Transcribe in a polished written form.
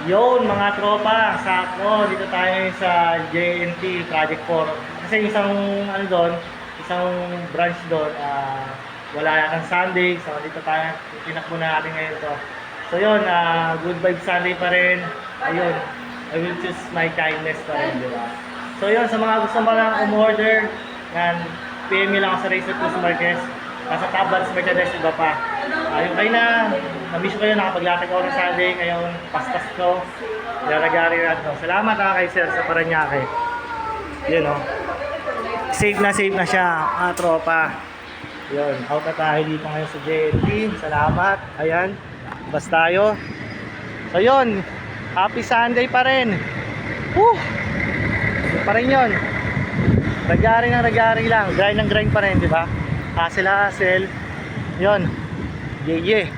Yun mga tropa, sakto, dito tayo ngayon sa JNT Project 4. Kasi isang ano doon, isang branch doon, wala yatang Sunday. So dito tayo, tinakbo na natin ngayon to. So yun, good vibe Sunday pa rin. Ayun, I will choose my kindness pa rin, di ba? So yun, sa mga gusto mo lang umorder, yan, PM nyo lang ako sa Racer Plus Marquez. Nasa Tablets Merchandise, iba pa. Yung kayo na-miss ko yun, nakapaglatag ako ng Sunday, ngayon, pastas ko. Laragari na ito. Salamat kay Sir sa Paranaque. Yun o. Safe na siya, mga tropa. Yun, out na tayo dito ngayon sa JNT. Salamat. Ayan, bas tayo. So yun, happy Sunday pa rin. Woo! Yun pa rin yun. Ragari lang. Grind ng grind pa rin, di ba? Hassle. Yun. Yeah.